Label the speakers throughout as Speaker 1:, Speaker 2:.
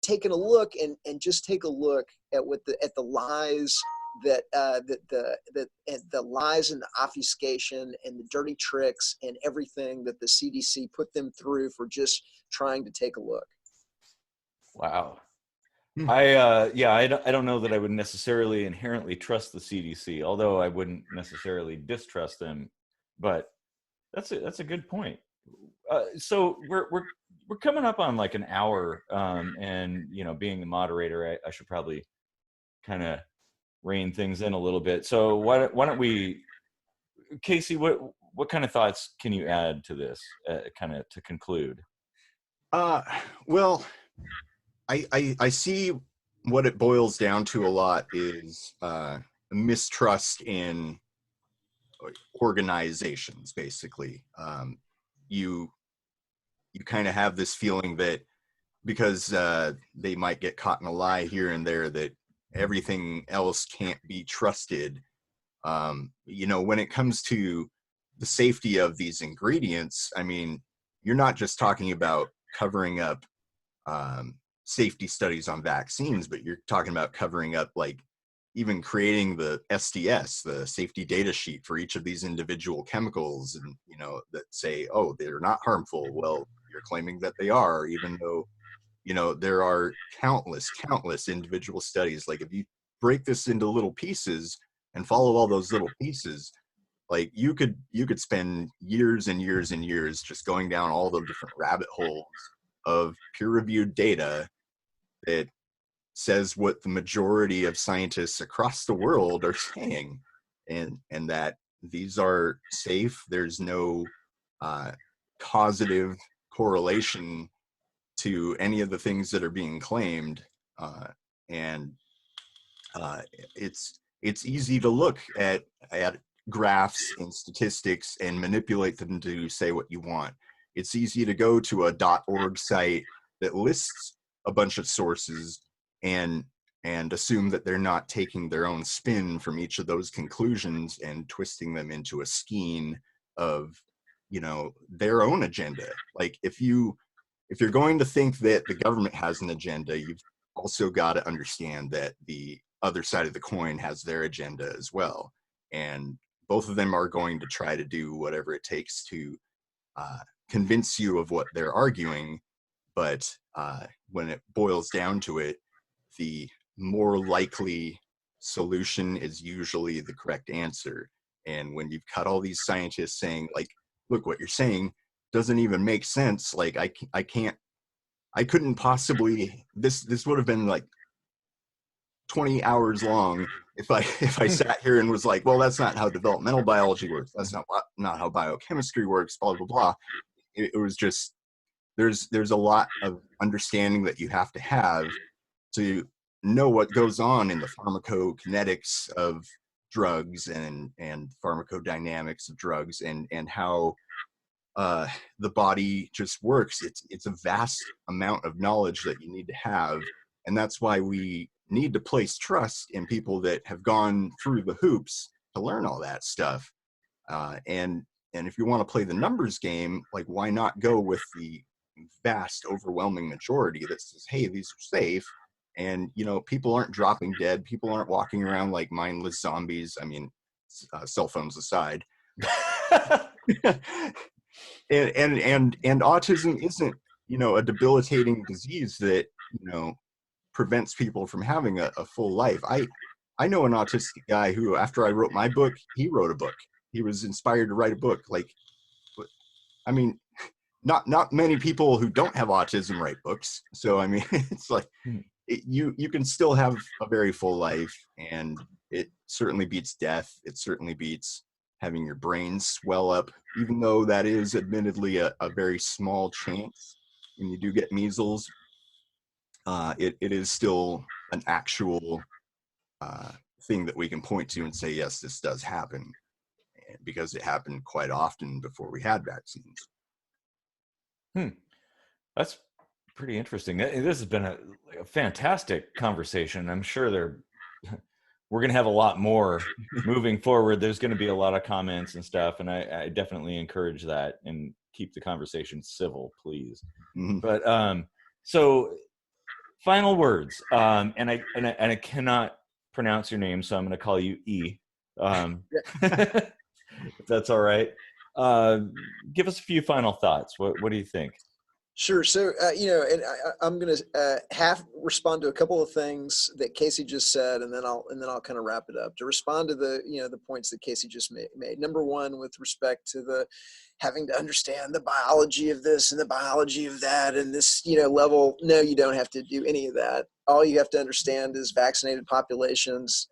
Speaker 1: taken a look and just take a look at the lies that the lies and the obfuscation and the dirty tricks and everything that the CDC put them through for just trying to take a look.
Speaker 2: Wow. I don't know that I would necessarily inherently trust the CDC, although I wouldn't necessarily distrust them. But that's a good point. So we're coming up on like an hour, and being the moderator, I should probably kind of rein things in a little bit. So why don't we, Casey? What kind of thoughts can you add to this, kind of to conclude?
Speaker 3: Well, I see what it boils down to a lot is mistrust in organizations. Basically, you kind of have this feeling that because they might get caught in a lie here and there, that everything else can't be trusted. When it comes to the safety of these ingredients, I mean, you're not just talking about covering up safety studies on vaccines, but you're talking about covering up, like, even creating the SDS, the safety data sheet for each of these individual chemicals, and that say, oh, they're not harmful. Well, you're claiming that they are, even though there are countless individual studies. Like, if you break this into little pieces and follow all those little pieces, like, you could spend years and years and years just going down all the different rabbit holes of peer-reviewed data that says what the majority of scientists across the world are saying, and that these are safe. There's no causative correlation to any of the things that are being claimed, and it's easy to look at graphs and statistics and manipulate them to say what you want. It's easy to go to a .org site that lists a bunch of sources and assume that they're not taking their own spin from each of those conclusions and twisting them into a skein of their own agenda. Like, if you're going to think that the government has an agenda, you've also got to understand that the other side of the coin has their agenda as well. And both of them are going to try to do whatever it takes to convince you of what they're arguing. But when it boils down to it, the more likely solution is usually the correct answer. And when you've got all these scientists saying, like, look, what you're saying doesn't even make sense. Like, I couldn't possibly, this would have been like 20 hours long if I sat here and was like, well, that's not how developmental biology works. That's not how biochemistry works, blah, blah, blah. It was just, there's a lot of understanding that you have to have to know what goes on in the pharmacokinetics of drugs and pharmacodynamics of drugs, and how the body just works. It's a vast amount of knowledge that you need to have, and that's why we need to place trust in people that have gone through the hoops to learn all that stuff. And if you want to play the numbers game, like, why not go with the vast, overwhelming majority that says, hey, these are safe, and people aren't dropping dead, people aren't walking around like mindless zombies. I mean, cell phones aside. and autism isn't a debilitating disease that prevents people from having a full life. I know an autistic guy who, after I wrote my book, he wrote a book. He was inspired to write a book. Like, I mean, not many people who don't have autism write books. So I mean, it's like, you can still have a very full life, and it certainly beats death. It certainly beats having your brain swell up, even though that is admittedly a very small chance when you do get measles. It is still an actual thing that we can point to and say, yes, this does happen, because it happened quite often before we had vaccines.
Speaker 2: That's pretty interesting. This has been a fantastic conversation. I'm sure we're going to have a lot more moving forward. There's going to be a lot of comments and stuff, and I definitely encourage that, and keep the conversation civil, please.
Speaker 3: Mm-hmm.
Speaker 2: But so final words. And I cannot pronounce your name, so I'm going to call you E. If that's all right. Give us a few final thoughts. What do you think?
Speaker 1: Sure. So, and I'm going to half respond to a couple of things that Casey just said, and then I'll kind of wrap it up. To respond to the points that Casey just made. Number one, with respect to the having to understand the biology of this and the biology of that, and this, level. No, you don't have to do any of that. All you have to understand is vaccinated populations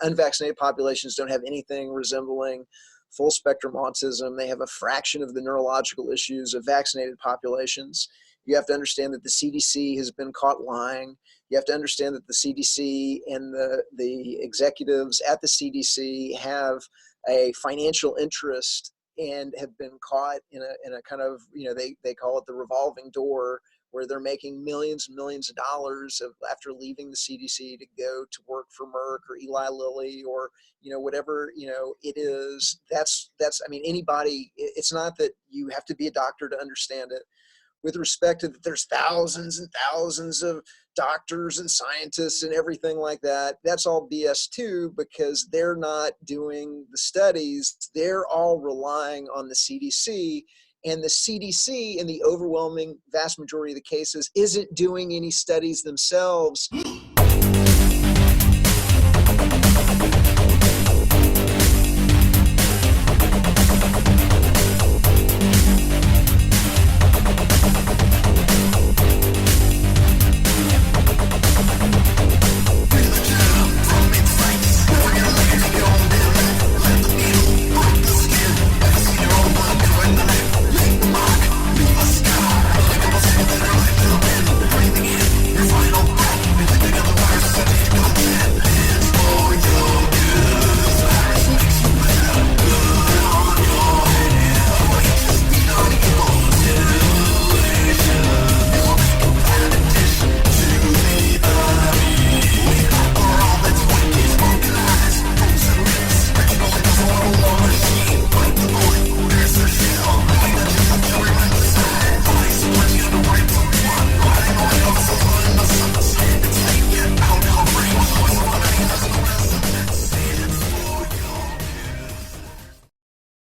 Speaker 1: unvaccinated populations don't have anything resembling full spectrum autism. They have a fraction of the neurological issues of vaccinated populations. You have to understand that the CDC has been caught lying. You have to understand that the CDC and the executives at the CDC have a financial interest and have been caught in a kind of, they call it the revolving door, where they're making millions and millions of dollars after leaving the CDC to go to work for Merck or Eli Lilly or, whatever, it is. That's, anybody, it's not that you have to be a doctor to understand it. With respect to that, there's thousands and thousands of doctors and scientists and everything like that. That's all BS too, because they're not doing the studies. They're all relying on the CDC. And the CDC, in the overwhelming vast majority of the cases, isn't doing any studies themselves